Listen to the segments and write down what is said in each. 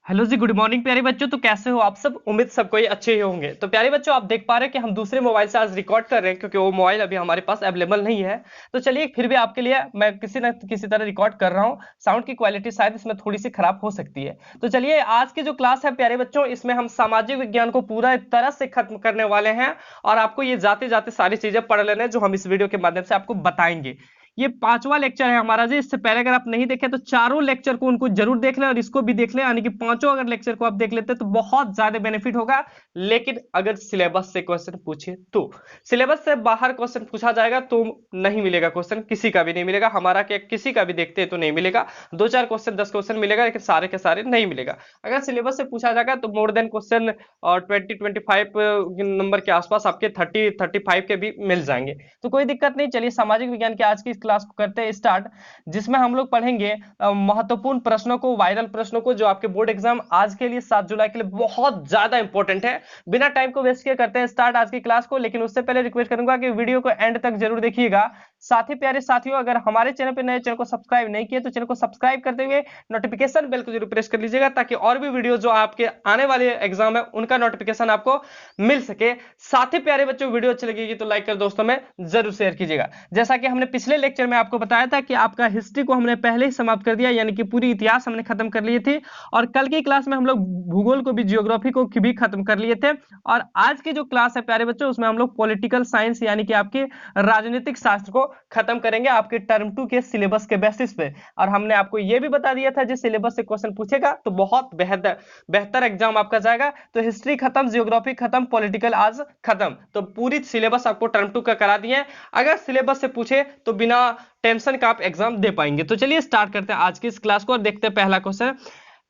Hello जी, good morning प्यारे बच्चों। तो कैसे हो आप सब? उम्मीद सबको ही अच्छे ही होंगे। तो प्यारे बच्चों, आप देख पा रहे हैं कि हम दूसरे मोबाइल से आज रिकॉर्ड कर रहे हैं क्योंकि वो मोबाइल अभी हमारे पास अवेलेबल नहीं है। तो चलिए फिर भी आपके लिए मैं किसी न किसी तरह रिकॉर्ड कर रहा हूँ। साउंड की क्वालिटी शायद इसमें थोड़ी सी खराब हो सकती है। तो चलिए, आज की जो क्लास है प्यारे बच्चों, इसमें हम सामाजिक विज्ञान को पूरा तरह से खत्म करने वाले हैं और आपको ये जाते जाते सारी चीजें पढ़ लेने हैं जो हम इस वीडियो के माध्यम से आपको बताएंगे। ये पांचवां लेक्चर है हमारा जी। इससे पहले अगर आप नहीं देखे तो चारों लेक्चर को उनको जरूर देख लें और इसको भी देख लें, यानी कि पांचों अगर लेक्चर को आप देख लेते तो बहुत ज्यादा बेनिफिट होगा। लेकिन अगर सिलेबस से क्वेश्चन पूछे तो सिलेबस से बाहर क्वेश्चन पूछा जाएगा तो नहीं मिलेगा, क्वेश्चन किसी का भी नहीं मिलेगा। हमारा क्या किसी का भी देखते हैं तो नहीं मिलेगा। दो चार क्वेश्चन 10 क्वेश्चन मिलेगा, लेकिन सारे के सारे नहीं मिलेगा। अगर सिलेबस से पूछा जाएगा तो मोर देन क्वेश्चन और 20-25 नंबर के आसपास आपके 30-35 के भी मिल जाएंगे। तो कोई दिक्कत नहीं। चलिए सामाजिक विज्ञान की आज की इस क्लास को करते हैं स्टार्ट, जिसमें हम लोग पढ़ेंगे महत्वपूर्ण प्रश्नों को, वायरल प्रश्नों को, जो आपके बोर्ड एग्जाम आज के लिए 7 जुलाई के लिए बहुत ज्यादा इंपॉर्टेंट है। बिना टाइम को वेस्ट किए करते हैं स्टार्ट आज की क्लास को। लेकिन उससे पहले रिक्वेस्ट करूंगा कि वीडियो को एंड तक जरूर देखिएगा। साथ ही प्यारे साथियों, अगर हमारे चैनल पर नए, चैनल को सब्सक्राइब नहीं किए तो चैनल को सब्सक्राइब करते हुए नोटिफिकेशन बेल को जरूर प्रेस कर लीजिएगा, ताकि और भी वीडियो जो आपके आने वाले एग्जाम है उनका नोटिफिकेशन आपको मिल सके। साथ ही प्यारे बच्चों, वीडियो अच्छी लगेगी तो लाइक कर दोस्तों में जरूर शेयर कीजिएगा। जैसा कि हमने पिछले लेक्चर में आपको बताया था कि आपका हिस्ट्री को हमने पहले ही समाप्त कर दिया, यानी कि पूरी इतिहास हमने खत्म कर लिए थे। और कल की क्लास में हम लोग भूगोल को भी, जियोग्राफी को भी खत्म कर लिए थे। और आज की जो क्लास है प्यारे बच्चों, उसमें हम लोग पॉलिटिकल साइंस यानी कि आपके राजनीतिक शास्त्र को खत्म करेंगे आपके टर्म 2 के सिलेबस के बेसिस पे। और हमने आपको यह भी बता दिया था जिस सिलेबस से क्वेश्चन पूछेगा तो बहुत बेहतर बेहतर एग्जाम आपका जाएगा। तो हिस्ट्री खत्म, जियोग्राफी खत्म, पॉलिटिकल आज खत्म। तो पूरी सिलेबस आपको टर्म 2 का करा दिए। अगर सिलेबस से पूछे तो बिना टेंशन का आप एग्जाम दे पाएंगे। तो चलिए स्टार्ट करते हैं आज की इस क्लास को और देखते हैं पहला क्वेश्चन।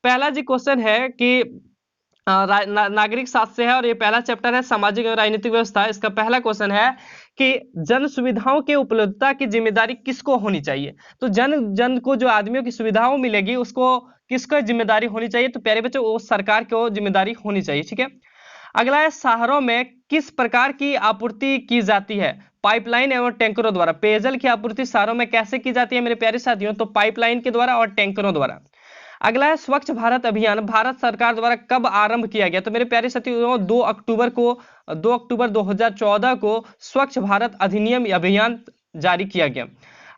पहला जी क्वेश्चन है कि नागरिक शास्त्र से है और ये पहला चैप्टर है सामाजिक और राजनीतिक व्यवस्था। इसका पहला क्वेश्चन है कि जन सुविधाओं की उपलब्धता की जिम्मेदारी किसको होनी चाहिए। तो जन जन को जो आदमियों की सुविधाओं मिलेगी उसको किसको जिम्मेदारी होनी चाहिए? तो प्यारे बच्चों, वो सरकार को जिम्मेदारी होनी चाहिए। ठीक है। अगला है, शहरों में किस प्रकार की आपूर्ति की जाती है? पाइपलाइन एवं टैंकरों द्वारा। पेयजल की आपूर्ति शहरों में कैसे की जाती है मेरे प्यारे साथियों? तो पाइपलाइन के द्वारा और टैंकरों द्वारा। अगला है, स्वच्छ भारत अभियान भारत सरकार द्वारा कब आरंभ किया गया? तो मेरे प्यारे साथियों, 2 अक्टूबर 2014 को स्वच्छ भारत अधिनियम अभियान जारी किया गया।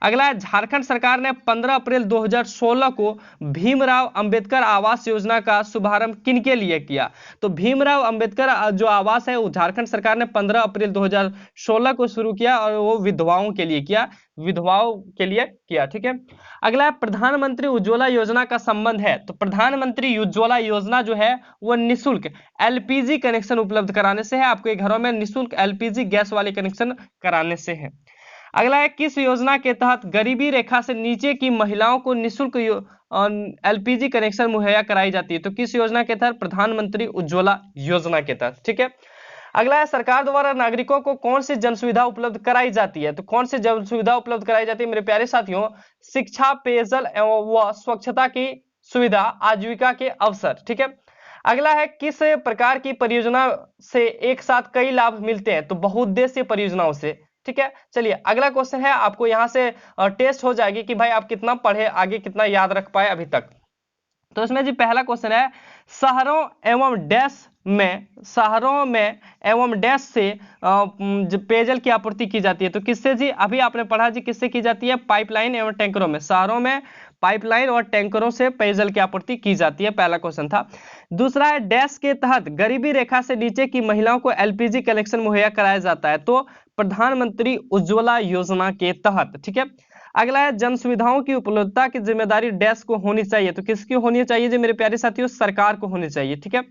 अगला है, झारखंड सरकार ने 15 अप्रैल 2016 को भीमराव अंबेडकर आवास योजना का शुभारंभ किनके लिए किया? तो भीमराव अंबेडकर जो आवास है वो झारखंड सरकार ने 15 अप्रैल 2016 को शुरू किया और वो विधवाओं के लिए किया, विधवाओं के लिए किया। ठीक है। अगला है, प्रधानमंत्री उज्ज्वला योजना का संबंध है। तो प्रधानमंत्री उज्ज्वला योजना जो है वो निःशुल्क एलपीजी कनेक्शन उपलब्ध कराने से है। आपके घरों में निःशुल्क एलपीजी गैस वाले कनेक्शन कराने से है। अगला है, किस योजना के तहत गरीबी रेखा से नीचे की महिलाओं को निःशुल्क एलपीजी कनेक्शन मुहैया कराई जाती है? तो किस योजना के तहत? प्रधानमंत्री उज्ज्वला योजना के तहत। ठीक है। अगला है, सरकार द्वारा नागरिकों को कौन सी जन सुविधा उपलब्ध कराई जाती है? तो कौन सी जन सुविधा उपलब्ध कराई जाती है मेरे प्यारे साथियों? शिक्षा, पेयजल एवं व स्वच्छता की सुविधा, आजीविका के अवसर। ठीक है। अगला है, किस प्रकार की परियोजना से एक साथ कई लाभ मिलते हैं? तो बहुउद्देशीय परियोजनाओं से। ठीक है। चलिए अगला क्वेश्चन है, आपको यहां से टेस्ट हो जाएगी कि भाई आप कितना पढ़े, आगे कितना याद रख पाए अभी तक। तो इसमें जी पहला क्वेश्चन है, शहरों एवं डैश में, शहरों में एवं डैश से पेयजल की आपूर्ति की जाती है? तो किससे जी? अभी आपने पढ़ा जी, किससे की जाती है? पाइपलाइन एवं टैंकरों में। शहरों में पाइपलाइन और टैंकरों से पेयजल की आपूर्ति की जाती है, पहला क्वेश्चन था। दूसरा है, डैश के तहत गरीबी रेखा से नीचे की महिलाओं को एलपीजी कनेक्शन मुहैया कराया जाता है? तो प्रधानमंत्री उज्ज्वला योजना के तहत। ठीक है। अगला है, जन सुविधाओं की उपलब्धता की जिम्मेदारी डैश को होनी चाहिए? तो किसकी होनी चाहिए जी मेरे प्यारे साथियों? सरकार को होनी चाहिए। ठीक है।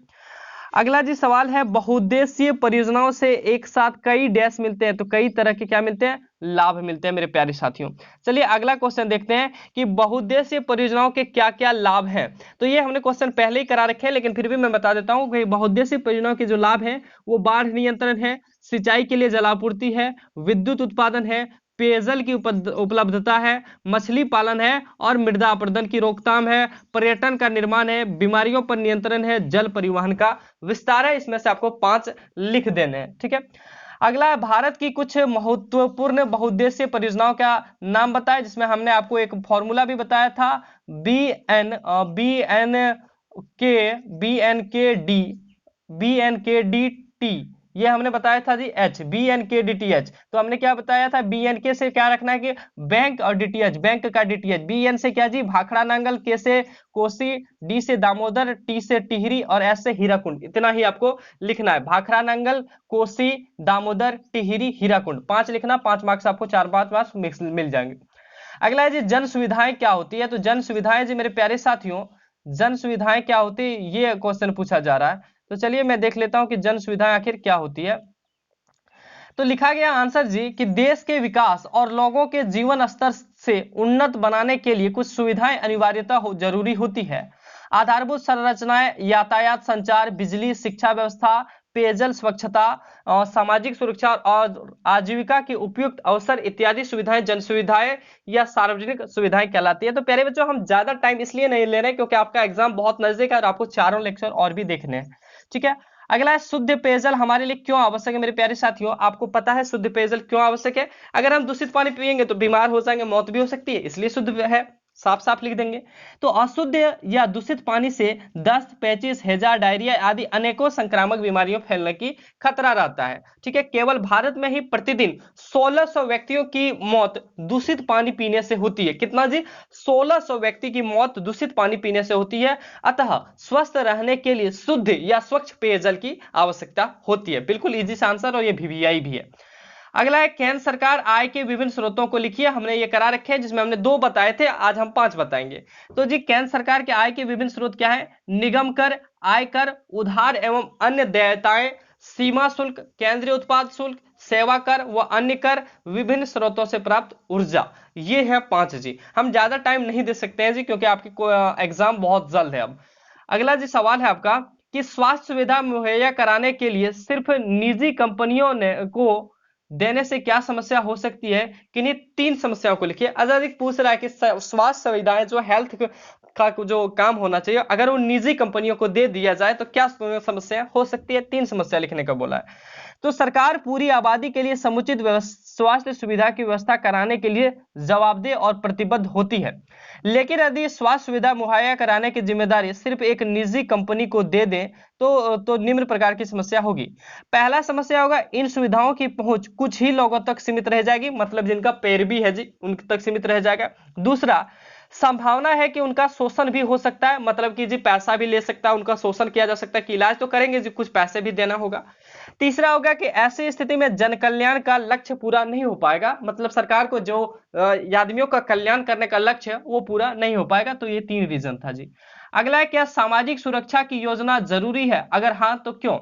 अगला जी सवाल है, बहुउद्देशीय परियोजनाओं से एक साथ कई डैश मिलते हैं? तो कई तरह के क्या मिलते हैं? लाभ मिलते हैं मेरे प्यारे साथियों। चलिए अगला क्वेश्चन देखते हैं कि बहुउद्देशीय परियोजनाओं के क्या क्या लाभ हैं। तो ये हमने क्वेश्चन पहले ही करा रखे हैं, लेकिन फिर भी मैं बता देता हूं कि बहुउद्देशीय परियोजनाओं के जो लाभ हैं वो बाढ़ नियंत्रण है, सिंचाई के लिए जलापूर्ति है, विद्युत उत्पादन है, पेयजल की उपलब्धता है, मछली पालन है और मृदा अपरदन की रोकथाम है, पर्यटन का निर्माण है, बीमारियों पर नियंत्रण है, जल परिवहन का विस्तार है। इसमें से आपको 5 लिख देने हैं। ठीक है। अगला है, भारत की कुछ महत्वपूर्ण बहुउद्देशीय परियोजनाओं का नाम बताएं, जिसमें हमने आपको एक फॉर्मूला भी बताया था, बी एन के, बी एन के डी टी, ये हमने बताया था जी एच, बी एन के डी टी एच। तो हमने क्या बताया था, बी एन के से क्या रखना है कि बैंक और डीटीएच, बैंक का डीटीएच। बी एन से क्या जी भाखड़ा नांगल, के से कोसी, डी से दामोदर, टी से टिहरी और एस से हीराकुंड। इतना ही आपको लिखना है, भाखड़ा नांगल, कोसी, दामोदर, टिहरी, हीराकुंड। 5 लिखना, 5 मार्क्स आपको 4-5 मार्क्स मिल जाएंगे। अगला है जी जन सुविधाएं क्या होती है। तो जन सुविधाएं जी मेरे प्यारे साथियों, जन सुविधाएं क्या होती है, ये क्वेश्चन पूछा जा रहा है। तो चलिए मैं देख लेता हूं कि जन सुविधाएं आखिर क्या होती है। तो लिखा गया आंसर जी कि देश के विकास और लोगों के जीवन स्तर से उन्नत बनाने के लिए कुछ सुविधाएं अनिवार्यता जरूरी होती है। आधारभूत संरचनाएं, यातायात, संचार, बिजली, शिक्षा व्यवस्था, पेयजल, स्वच्छता और सामाजिक सुरक्षा और आजीविका के उपयुक्त अवसर इत्यादि सुविधाएं जन सुविधाएं या सार्वजनिक सुविधाएं कहलाती है। तो प्यारे बच्चों, हम ज्यादा टाइम इसलिए नहीं ले रहे क्योंकि आपका एग्जाम बहुत नजदीक है और आपको चारों लेक्चर और भी देखने हैं। ठीक है, अगला है शुद्ध पेयजल हमारे लिए क्यों आवश्यक है। मेरे प्यारे साथियों, आपको पता है शुद्ध पेयजल क्यों आवश्यक है। अगर हम दूषित पानी पिएंगे तो बीमार हो जाएंगे, मौत भी हो सकती है, इसलिए शुद्ध है, साफ साफ लिख देंगे। तो अशुद्ध या दूषित पानी से दस्त, पेचिश, हैजा, डायरिया आदि अनेकों संक्रामक बीमारियों फैलने की खतरा रहता है। ठीक है, केवल भारत में ही प्रतिदिन 1600 व्यक्तियों की मौत दूषित पानी पीने से होती है। कितना जी, 1600 व्यक्ति की मौत दूषित पानी पीने से होती है। अतः स्वस्थ रहने के लिए शुद्ध या स्वच्छ पेयजल की आवश्यकता होती है। बिल्कुल इजी सा आंसर, और ये वीवीआई भी है। अगला है केंद्र सरकार आय के विभिन्न स्रोतों को लिखिए। हमने ये करा रखे हैं, जिसमें हमने 2 बताए थे, आज हम 5 बताएंगे। तो जी केंद्र सरकार के आय के विभिन्न स्रोत क्या है, निगम कर, आयकर, उधार एवं अन्य देयताएं, सीमा शुल्क, केंद्रीय उत्पाद शुल्क, सेवा कर व अन्य कर, विभिन्न स्रोतों से प्राप्त ऊर्जा। ये है 5 जी। हम ज्यादा टाइम नहीं दे सकते हैं जी, क्योंकि आपकी एग्जाम बहुत जल्द है अब। अगला जी सवाल है आपका कि स्वास्थ्य सुविधा मुहैया कराने के लिए सिर्फ निजी कंपनियों ने को देने से क्या समस्या हो सकती है। किन्हीं 3 समस्याओं को लिखिए। अधिक पूछ रहा है कि स्वास्थ्य सुविधाएं जो हेल्थ का जो काम होना चाहिए, अगर वो निजी कंपनियों को दे दिया जाए तो क्या समस्या हो सकती है। 3 समस्या लिखने का बोला है। तो सरकार पूरी आबादी के लिए समुचित स्वास्थ्य सुविधा की व्यवस्था कराने के लिए जवाबदेह और प्रतिबद्ध होती है। लेकिन यदि स्वास्थ्य सुविधा मुहैया कराने की जिम्मेदारी सिर्फ एक निजी कंपनी को दे दें तो निम्न प्रकार की समस्या होगी। पहला समस्या होगा, इन सुविधाओं की पहुंच कुछ ही लोगों तक सीमित रह जाएगी, मतलब जिनका पैरवी है जी उन तक सीमित रह जाएगा। दूसरा, संभावना है कि उनका शोषण भी हो सकता है, मतलब कि जी पैसा भी ले सकता है, उनका शोषण किया जा सकता है कि इलाज तो करेंगे जी, कुछ पैसे भी देना होगा। तीसरा होगा कि ऐसी स्थिति में जन कल्याण का लक्ष्य पूरा नहीं हो पाएगा, मतलब सरकार को जो आदमियों का कल्याण करने का लक्ष्य है वो पूरा नहीं हो पाएगा। तो ये 3 रीजन था जी। अगला है, क्या सामाजिक सुरक्षा की योजना जरूरी है, अगर हाँ तो क्यों।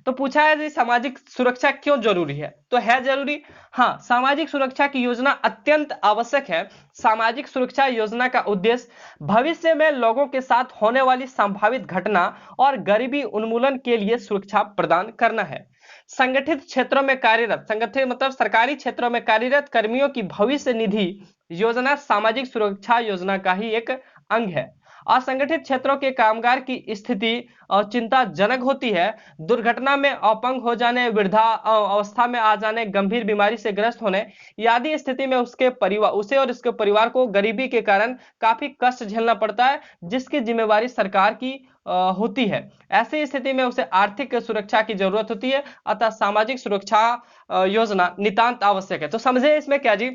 तो पूछा है जी सामाजिक सुरक्षा क्यों जरूरी है, तो है जरूरी। हाँ, सामाजिक सुरक्षा की योजना अत्यंत आवश्यक है। सामाजिक सुरक्षा योजना का उद्देश्य भविष्य में लोगों के साथ होने वाली संभावित घटना और गरीबी उन्मूलन के लिए सुरक्षा प्रदान करना है। संगठित क्षेत्रों में कार्यरत, संगठित मतलब सरकारी क्षेत्रों में कार्यरत कर्मियों की भविष्य निधि योजना सामाजिक सुरक्षा योजना का ही एक अंग है। असंगठित क्षेत्रों के कामगार की स्थिति चिंताजनक होती है। दुर्घटना में अपंग हो जाने, वृद्धा अवस्था में आ जाने, गंभीर बीमारी से ग्रस्त होने आदि स्थिति में उसे और उसके परिवार को गरीबी के कारण काफी कष्ट झेलना पड़ता है, जिसकी जिम्मेवारी सरकार की होती है। ऐसी स्थिति में उसे आर्थिक सुरक्षा की जरूरत होती है। अतः सामाजिक सुरक्षा योजना नितांत आवश्यक है। तो समझे इसमें क्या जी,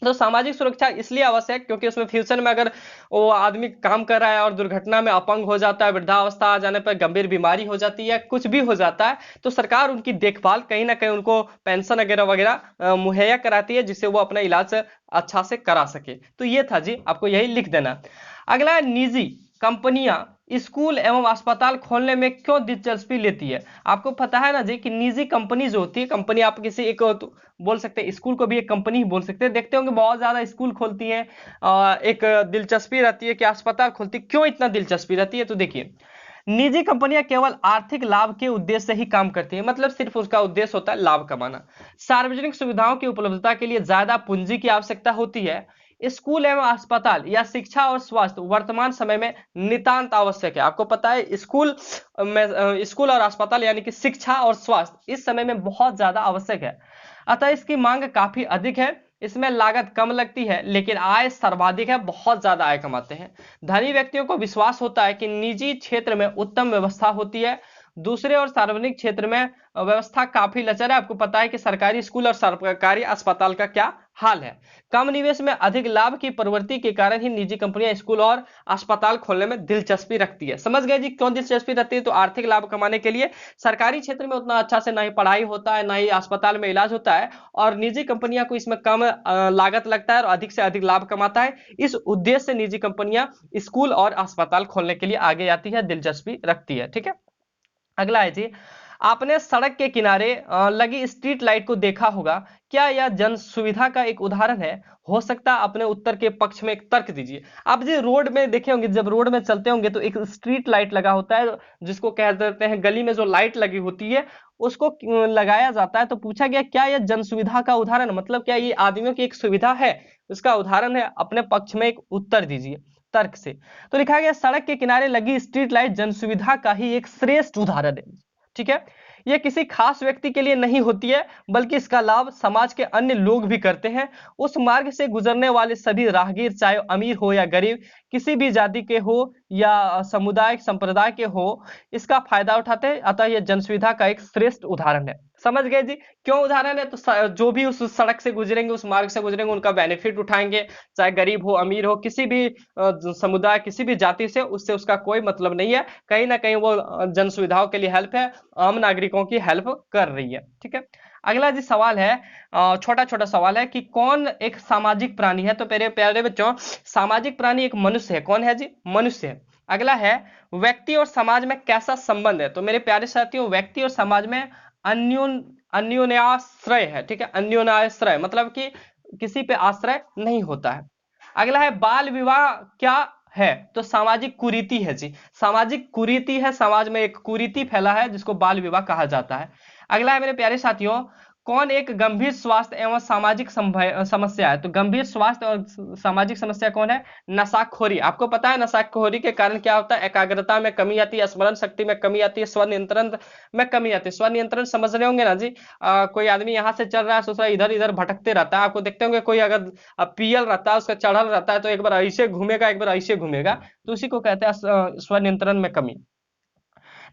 तो सामाजिक सुरक्षा इसलिए आवश्यक क्योंकि उसमें फ्यूचर में अगर वो आदमी काम कर रहा है और दुर्घटना में अपंग हो जाता है, वृद्धावस्था आ जाने पर गंभीर बीमारी हो जाती है, कुछ भी हो जाता है, तो सरकार उनकी देखभाल कहीं ना कहीं उनको पेंशन वगैरह वगैरह मुहैया कराती है, जिससे वो अपना इलाज अच्छा से करा सके। तो ये था जी, आपको यही लिख देना। अगला, निजी कंपनियां स्कूल एवं अस्पताल खोलने में क्यों दिलचस्पी लेती है। आपको पता है ना जी कि निजी कंपनी जो होती है, कंपनी आप किसी एक तो बोल सकते हैं, स्कूल को भी एक कंपनी ही बोल सकते हैं। देखते होंगे बहुत ज्यादा स्कूल खोलती हैं, एक दिलचस्पी रहती है कि अस्पताल खोलती, क्यों इतना दिलचस्पी रहती है। तो देखिए, निजी कंपनियां केवल आर्थिक लाभ के उद्देश्य से ही काम करती है, मतलब सिर्फ उसका उद्देश्य होता है लाभ कमाना। सार्वजनिक सुविधाओं की उपलब्धता के लिए ज्यादा पूंजी की आवश्यकता होती है। स्कूल एवं अस्पताल या शिक्षा और स्वास्थ्य वर्तमान समय में नितांत आवश्यक है। आपको पता है स्कूल और अस्पताल यानी कि शिक्षा और स्वास्थ्य इस समय में बहुत ज्यादा आवश्यक है, अतः इसकी मांग काफी अधिक है। इसमें लागत कम लगती है लेकिन आय सर्वाधिक है, बहुत ज्यादा आय कमाते हैं। धनी व्यक्तियों को विश्वास होता है कि निजी क्षेत्र में उत्तम व्यवस्था होती है, दूसरे और सार्वजनिक क्षेत्र में व्यवस्था काफी लचर है। आपको पता है कि सरकारी स्कूल और सरकारी अस्पताल का क्या हाल है। कम निवेश में अधिक लाभ की प्रवृत्ति के कारण ही निजी कंपनियां स्कूल और अस्पताल खोलने में दिलचस्पी रखती है। समझ गए जी क्यों दिलचस्पी रखती है? तो आर्थिक लाभ कमाने के लिए। सरकारी क्षेत्र में उतना अच्छा से ना ही पढ़ाई होता है, ना ही अस्पताल में इलाज होता है, और निजी कंपनियां को इसमें कम लागत लगता है और अधिक से अधिक लाभ कमाता है। इस उद्देश्य से निजी कंपनियां स्कूल और अस्पताल खोलने के लिए आगे आती है, दिलचस्पी रखती है। ठीक है, अगला है जी, आपने सड़क के किनारे लगी स्ट्रीट लाइट को देखा होगा, क्या यह जन सुविधा का एक उदाहरण है? हो सकता है अपने उत्तर के पक्ष में एक तर्क दीजिए। आप जी रोड में देखे होंगे, जब रोड में चलते होंगे तो एक स्ट्रीट लाइट लगा होता है, जिसको कह देते हैं गली में जो लाइट लगी होती है उसको लगाया जाता है। तो पूछा गया क्या यह जन सुविधा का उदाहरण, मतलब क्या ये आदमियों की एक सुविधा है, उसका उदाहरण है? अपने पक्ष में एक उत्तर दीजिए तर्क से। तो लिखा गया सड़क के किनारे लगी स्ट्रीट लाइट जन सुविधा का ही एक श्रेष्ठ उदाहरण है। ठीक है, यह किसी खास व्यक्ति के लिए नहीं होती है, बल्कि इसका लाभ समाज के अन्य लोग भी करते हैं। उस मार्ग से गुजरने वाले सभी राहगीर, चाहे अमीर हो या गरीब, किसी भी जाति के हो या समुदाय संप्रदाय के हो, इसका फायदा उठाते हैं। अतः यह जन सुविधा का एक श्रेष्ठ उदाहरण है। समझ गए जी क्यों उदाहरण है? तो जो भी उस सड़क से गुजरेंगे, उस मार्ग से गुजरेंगे, उनका बेनिफिट उठाएंगे, चाहे गरीब हो अमीर हो, किसी भी समुदाय, किसी भी जाति से, उससे उसका कोई मतलब नहीं है। कहीं ना कहीं वो जन सुविधाओं के लिए हेल्प है, आम नागरिकों की हेल्प कर रही है। ठीक है, अगला जी सवाल है, छोटा छोटा सवाल है कि कौन एक सामाजिक प्राणी है? तो मेरे प्यारे बच्चों, सामाजिक प्राणी एक मनुष्य है। कौन है जी? मनुष्य है। अगला है, व्यक्ति और समाज में कैसा संबंध है? तो मेरे प्यारे साथियों, व्यक्ति और समाज में अन्योन्याश्रय है। ठीक है, अन्योन्याश्रय मतलब कि किसी पे आश्रय नहीं होता है। अगला है, बाल विवाह क्या है? तो सामाजिक कुरीति है जी, सामाजिक कुरीति है, समाज में एक कुरीति फैला है जिसको बाल विवाह कहा जाता है। अगला है मेरे प्यारे साथियों, कौन एक गंभीर स्वास्थ्य एवं सामाजिक समस्या है? तो गंभीर स्वास्थ्य और सामाजिक समस्या कौन है? नशाखोरी। आपको पता है नशाखोरी के कारण क्या होता है? एकाग्रता में कमी आती है, स्मरण शक्ति में कमी आती है, स्वनियंत्रण में कमी आती है। स्वनियंत्रण समझ रहे होंगे ना जी? कोई आदमी यहाँ से चल रहा है, सोच रहा है, इधर इधर भटकते रहता है। आपको देखते होंगे कोई अगर पियल रहता है, उसका चढ़ल रहता है, तो एक बार ऐसे घूमेगा, एक बार ऐसे घूमेगा, तो उसी को कहते हैं स्वनियंत्रण में कमी।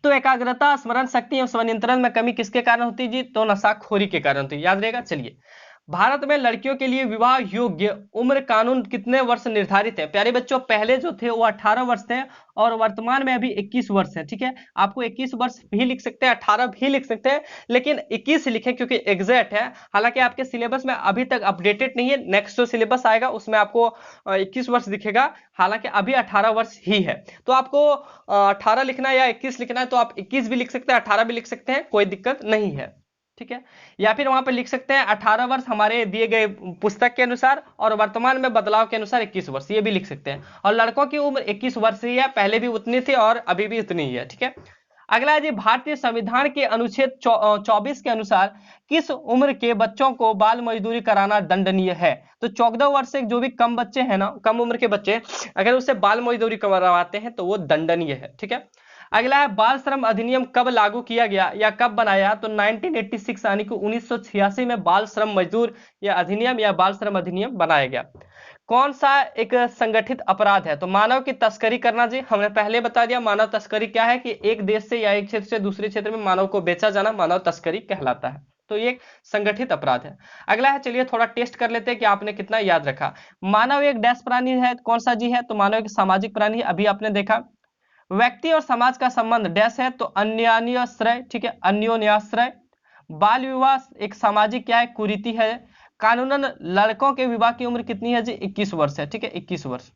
तो एकाग्रता, स्मरण शक्ति एवं स्वनियंत्रण में कमी किसके कारण होती है जी? तो नशाखोरी के कारण होती है। याद रहेगा। चलिए, भारत में लड़कियों के लिए विवाह योग्य उम्र कानून कितने वर्ष निर्धारित है? प्यारे बच्चों, पहले जो थे वो 18 वर्ष थे और वर्तमान में अभी 21 वर्ष है। ठीक है, आपको 21 वर्ष भी लिख सकते हैं, 18 भी लिख सकते हैं, लेकिन 21 लिखें क्योंकि एग्जैक्ट है। हालांकि आपके सिलेबस में अभी तक अपडेटेड नहीं है, नेक्स्ट जो सिलेबस आएगा उसमें आपको 21 वर्ष दिखेगा, हालांकि अभी 18 वर्ष ही है। तो आपको 18 लिखना है या 21 लिखना है, तो आप 21 भी लिख सकते हैं, 18 भी लिख सकते हैं, कोई दिक्कत नहीं है। ठीक है, या फिर वहां पे लिख सकते हैं 18 वर्ष हमारे दिए गए पुस्तक के अनुसार और वर्तमान में बदलाव के अनुसार 21 वर्ष, ये भी लिख सकते हैं। और लड़कों की उम्र 21 वर्ष ही है, पहले भी उतनी थी और अभी भी उतनी ही है। ठीक है, अगला है जी, भारतीय संविधान के अनुच्छेद 24 के अनुसार किस उम्र के बच्चों को बाल मजदूरी कराना दंडनीय है? तो 14 वर्ष से जो भी कम बच्चे हैं ना, कम उम्र के बच्चे, अगर उससे बाल मजदूरी करवाते हैं तो वो दंडनीय है। ठीक है, अगला है, बाल श्रम अधिनियम कब लागू किया गया या कब बनाया? तो 1986 यानी कि 1986 में बाल श्रम मजदूर या अधिनियम या बाल श्रम अधिनियम बनाया गया। कौन सा एक संगठित अपराध है? तो मानव की तस्करी करना जी, हमने पहले बता दिया मानव तस्करी क्या है, कि एक देश से या एक क्षेत्र से दूसरे क्षेत्र में मानव को बेचा जाना मानव तस्करी कहलाता है। तो ये एक संगठित अपराध है। अगला है, चलिए थोड़ा टेस्ट कर लेते हैं कि आपने कितना याद रखा। मानव एक डैश प्राणी है, कौन सा जी है? तो मानव एक सामाजिक प्राणी है, अभी आपने देखा। व्यक्ति और समाज का संबंध डैश है, तो अन्योन्याश्रय। ठीक है, अन्योन्याश्रय। बाल विवाह एक सामाजिक क्या है? कुरीति है। कानूनन लड़कों के विवाह की उम्र कितनी है जी? 21 वर्ष है। ठीक है, 21 वर्ष।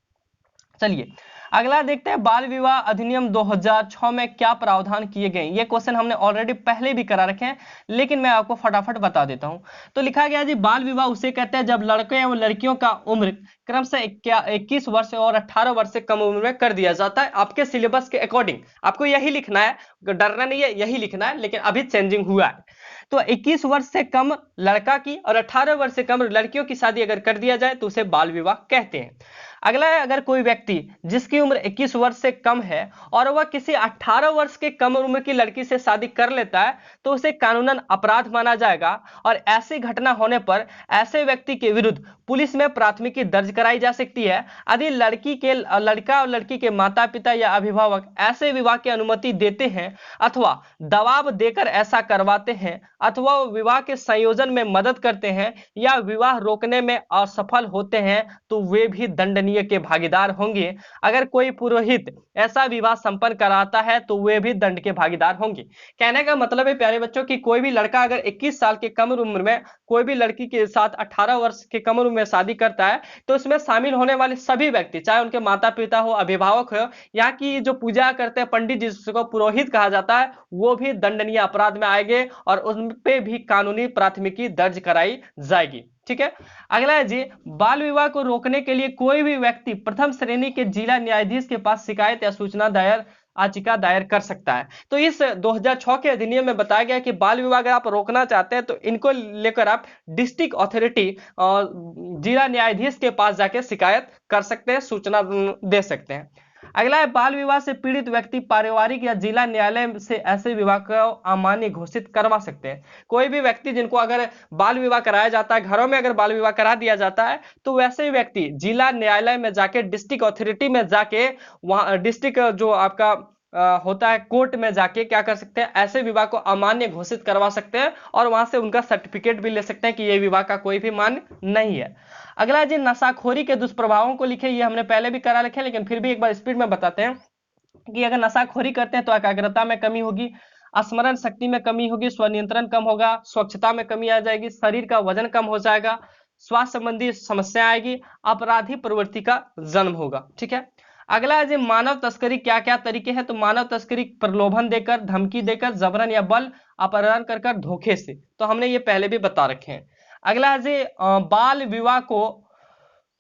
चलिए अगला देखते हैं, बाल विवाह अधिनियम 2006 में क्या प्रावधान किए गए? ये क्वेश्चन हमने ऑलरेडी पहले भी करा रखे हैं, लेकिन मैं आपको फटाफट बता देता हूं। तो लिखा गया जी, बाल विवाह उसे कहते हैं जब लड़के एवं लड़कियों का उम्र क्रमशः 21 वर्ष और 18 वर्ष से कम उम्र में कर दिया जाता है। आपके सिलेबस के अकॉर्डिंग आपको यही लिखना है, डरना नहीं है, यही लिखना है, लेकिन अभी चेंजिंग हुआ है। तो 21 वर्ष से कम लड़का की और 18 वर्ष से कम लड़कियों की शादी अगर कर दिया जाए तो उसे बाल विवाह कहते हैं। अगला है, अगर कोई व्यक्ति जिसकी उम्र 21 वर्ष से कम है और वह किसी 18 वर्ष के कम उम्र की लड़की से शादी कर लेता है तो उसे कानूनन अपराध माना जाएगा और ऐसी घटना होने पर ऐसे व्यक्ति के विरुद्ध पुलिस में प्राथमिकी दर्ज कराई जा सकती है। यदि लड़का और लड़की के माता पिता या अभिभावक ऐसे विवाह की अनुमति देते हैं अथवा दबाव देकर ऐसा करवाते हैं अथवा विवाह के संयोजन में मदद करते हैं या विवाह रोकने में असफल होते हैं तो वे भी दंडनीय के भागीदार होंगे। अगर कोई पुरोहित ऐसा विवाह संपन्न कराता है तो वे भी दंड के भागीदार होंगे। कहने का मतलब है प्यारे बच्चों कि कोई भी लड़का अगर 21 साल के कम उम्र में कोई भी लड़की के साथ 18 वर्ष के कम उम्र में शादी करता है तो इसमें शामिल होने वाले सभी व्यक्ति, चाहे उनके माता पिता हो, अभिभावक हो, यहाँ की जो पूजा करते हैं पंडित जिसको पुरोहित कहा जाता है, वो भी दंडनीय अपराध में आएंगे और उन पे भी कानूनी प्राथमिकी दर्ज कराई जाएगी। ठीक है। अगला है जी, बाल विवाह को रोकने के लिए कोई भी व्यक्ति प्रथम श्रेणी के जिला न्यायाधीश के पास शिकायत या सूचना याचिका दायर कर सकता है। तो इस 2006 के अधिनियम में बताया गया कि बाल विवाह अगर आप रोकना चाहते हैं तो इनको लेकर आप डिस्ट्रिक्ट अथॉरिटी और जिला न्यायाधीश के पास जाके शिकायत कर सकते हैं, सूचना दे सकते हैं। अगला है, बाल विवाह से पीड़ित व्यक्ति पारिवारिक या जिला न्यायालय से ऐसे विवाह को अमान्य घोषित करवा सकते हैं। कोई भी व्यक्ति जिनको अगर बाल विवाह कराया जाता है, घरों में अगर बाल विवाह करा दिया जाता है तो वैसे व्यक्ति जिला न्यायालय में जाके, डिस्ट्रिक्ट अथॉरिटी में जाके, वहां डिस्ट्रिक्ट जो आपका होता है कोर्ट में जाके क्या कर सकते हैं, ऐसे विवाह को अमान्य घोषित करवा सकते हैं और वहां से उनका सर्टिफिकेट भी ले सकते हैं कि ये विवाह का कोई भी मान्य नहीं है। अगला जी, नशाखोरी के दुष्प्रभावों को लिखे। ये हमने पहले भी करा लिखे लेकिन फिर भी एक बार स्पीड में बताते हैं कि अगर नशाखोरी करते हैं तो एकाग्रता में कमी होगी, स्मरण शक्ति में कमी होगी, स्वनियंत्रण कम होगा, स्वच्छता में कमी आ जाएगी, शरीर का वजन कम हो जाएगा, स्वास्थ्य संबंधी समस्या आएगी, अपराधी प्रवृत्ति का जन्म होगा। ठीक है। अगला है जी, मानव तस्करी क्या क्या तरीके हैं। तो मानव तस्करी प्रलोभन देकर, धमकी देकर, जबरन या बल अपहरण कर धोखे से, तो हमने ये पहले भी बता रखे हैं। अगला है जी, बाल विवाह को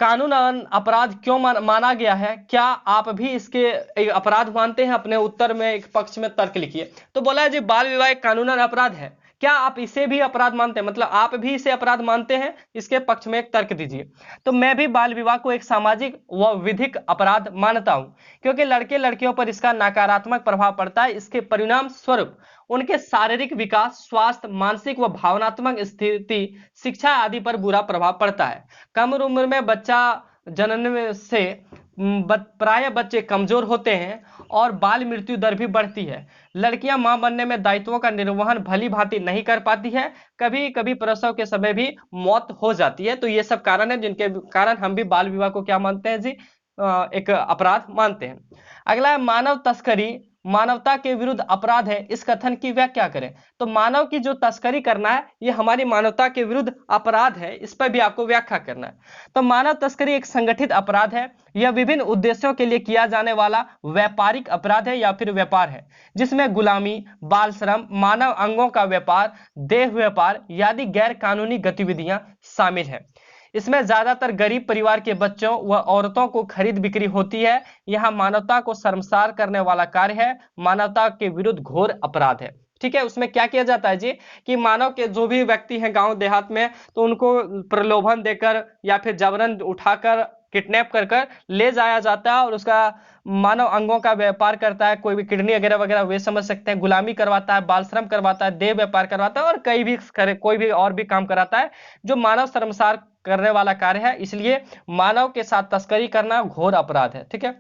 कानून अपराध क्यों माना गया है, क्या आप भी इसके एक अपराध मानते हैं? अपने उत्तर में एक पक्ष में तर्क लिखिए। तो बोला है जी, बाल विवाह एक कानूनन अपराध है, क्या आप इसे भी अपराध मानते हैं, मतलब आप भी इसे अपराध मानते हैं? इसके पक्ष में एक तर्क दीजिए। तो मैं भी बाल विवाह को एक सामाजिक व विधिक अपराध मानता हूं क्योंकि लड़के लड़कियों पर इसका नकारात्मक प्रभाव पड़ता है। इसके परिणाम स्वरूप उनके शारीरिक विकास, स्वास्थ्य, मानसिक व भावनात्मक स्थिति, शिक्षा आदि पर बुरा प्रभाव पड़ता है। कम उम्र में बच्चा जनन से प्राय बच्चे कमजोर होते हैं और बाल मृत्यु दर भी बढ़ती है। लड़कियां मां बनने में दायित्वों का निर्वहन भली भांति नहीं कर पाती है, कभी कभी प्रसव के समय भी मौत हो जाती है। तो ये सब कारण है जिनके कारण हम भी बाल विवाह को क्या मानते हैं जी, एक अपराध मानते हैं। अगला है, मानव तस्करी मानवता के विरुद्ध अपराध है, इस कथन की व्याख्या करें। तो मानव की जो तस्करी करना है ये हमारी मानवता के विरुद्ध अपराध है, इस पर भी आपको व्याख्या करना है। तो मानव तस्करी एक संगठित अपराध है, यह विभिन्न उद्देश्यों के लिए किया जाने वाला व्यापारिक अपराध है या फिर व्यापार है, जिसमें गुलामी, बाल श्रम, मानव अंगों का व्यापार, देह व्यापार आदि गैर कानूनी गतिविधियां शामिल है। इसमें ज्यादातर गरीब परिवार के बच्चों व औरतों को खरीद बिक्री होती है। यह मानवता को शर्मसार करने वाला कार्य है, मानवता के विरुद्ध घोर अपराध है। ठीक है। उसमें क्या किया जाता है जी कि मानव के जो भी व्यक्ति हैं गांव देहात में, तो उनको प्रलोभन देकर या फिर जबरन उठाकर किडनैप कर ले जाया जाता है और उसका मानव अंगों का व्यापार करता है। कोई भी किडनी वगैरह वगैरह वे समझ सकते हैं, गुलामी करवाता है, बाल श्रम करवाता है, देह व्यापार करवाता है और कोई भी और भी काम कराता है जो मानव शर्मसार करने वाला कार्य है। इसलिए मानव के साथ तस्करी करना घोर अपराध है। ठीक है।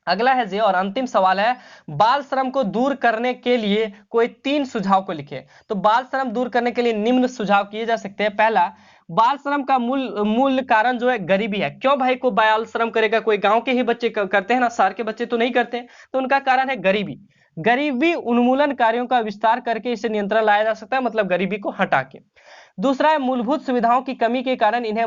अगला है जी, और अंतिम सवाल है, बाल श्रम को दूर करने के लिए कोई 3 सुझाव को लिखे। तो बाल श्रम दूर करने के लिए निम्न सुझाव किए जा सकते हैं। पहला, बाल श्रम का मूल कारण जो है गरीबी है। क्यों भाई को बाल श्रम करेगा? कोई गांव के ही बच्चे करते हैं ना, शहर के बच्चे तो नहीं करते। तो उनका कारण है गरीबी। गरीबी उन्मूलन कार्यों का विस्तार करके इसे नियंत्रण लाया जा सकता है, मतलब गरीबी को हटा के। दूसरा है, मूलभूत सुविधाओं की कमी के कारण इन्हें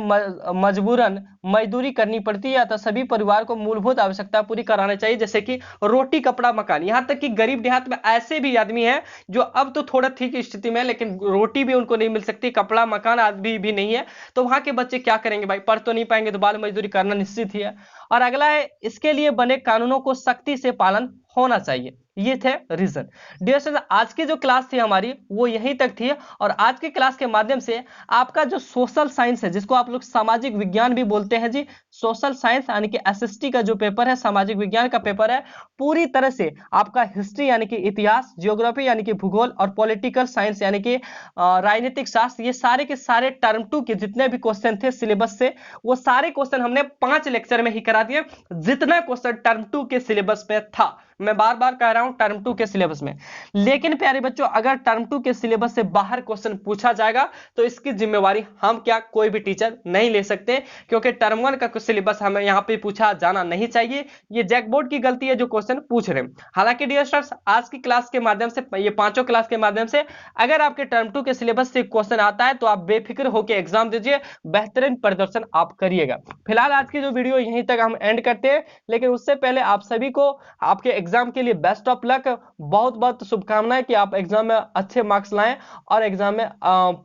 मजबूरन मजदूरी करनी पड़ती है, अतः सभी परिवार को मूलभूत आवश्यकता पूरी करानी चाहिए, जैसे कि रोटी, कपड़ा, मकान। यहाँ तक कि गरीब देहात में ऐसे भी आदमी हैं जो अब तो थोड़ा ठीक स्थिति में है, लेकिन रोटी भी उनको नहीं मिल सकती, कपड़ा मकान आदि भी नहीं है। तो वहां के बच्चे क्या करेंगे भाई? पढ़ तो नहीं पाएंगे, तो बाल मजदूरी करना निश्चित ही है। और अगला है, इसके लिए बने कानूनों को सख्ती से पालन होना चाहिए। ये थे रीजन। डियर स्टूडेंट्स, आज की जो क्लास थी हमारी वो यहीं तक थी, और आज की क्लास के माध्यम से आपका जो सोशल साइंस है, जिसको आप लोग सामाजिक विज्ञान भी बोलते हैं जी, सोशल साइंस यानी कि एसएसटी का जो पेपर है, सामाजिक विज्ञान का पेपर है, पूरी तरह से आपका हिस्ट्री यानी कि इतिहास, ज्योग्राफी यानी कि भूगोल, और पॉलिटिकल साइंस यानी कि राजनीतिक शास्त्र, ये सारे के सारे टर्म 2 के जितने भी क्वेश्चन थे सिलेबस से, वो सारे क्वेश्चन हमने 5 लेक्चर में ही करा दिए, जितना क्वेश्चन टर्म 2 के सिलेबस में था। मैं बार बार कह रहा हूं टर्म 2 के सिलेबस में। लेकिन प्यारे बच्चों, अगर टर्म 2 के सिलेबस से बाहर क्वेश्चन पूछा जाएगा तो इसकी जिम्मेवारी हम क्या, कोई भी टीचर नहीं ले सकते, क्योंकि टर्म 1 का सिलेबस हमें यहां पे पूछा जाना नहीं चाहिए। ये जैक बोर्ड की गलती है जो क्वेश्चन पूछ रहे हैं। हालांकि डियर स्टूडेंट्स, आज की क्लास के माध्यम से, ये पांचों क्लास के माध्यम से, अगर आपके टर्म 2 के सिलेबस से क्वेश्चन आता है तो आप बेफिक्र होकर एग्जाम दीजिए, बेहतरीन प्रदर्शन आप करिएगा। फिलहाल आज की जो वीडियो यहीं तक हम एंड करते हैं, लेकिन उससे पहले आप सभी को आपके एग्जाम के लिए बेस्ट ऑफ लक, बहुत बहुत शुभकामनाएं कि आप एग्जाम में अच्छे मार्क्स लाएं और एग्जाम में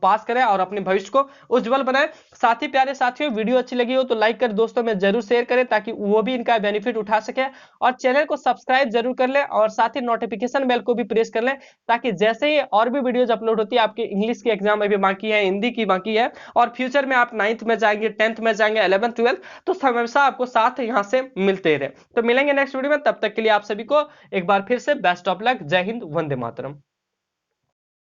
पास करें और अपने भविष्य को उज्जवल बनाएं। साथ ही प्यारे साथियों, वीडियो अच्छी लगी हो तो लाइक कर दोस्तों में जरूर शेयर करें, ताकि वो भी इनका बेनिफिट उठा सके, और चैनल को सब्सक्राइब जरूर कर लें, और साथ ही नोटिफिकेशन बेल को भी प्रेस कर लें, ताकि जैसे ही और भी वीडियोज अपलोड होती है, आपकी इंग्लिश की एग्जाम में भी बाकी है, हिंदी की बाकी है, और फ्यूचर में आप 9th में जाएंगे, 10th में जाएंगे, 11th 12th, तो हमेशा आपको साथ यहां से मिलते रहे। तो मिलेंगे नेक्स्ट वीडियो में, तब तक के लिए आप सभी को एक बार फिर से बेस्ट ऑफ लक। जय हिंद, वंदे मातरम।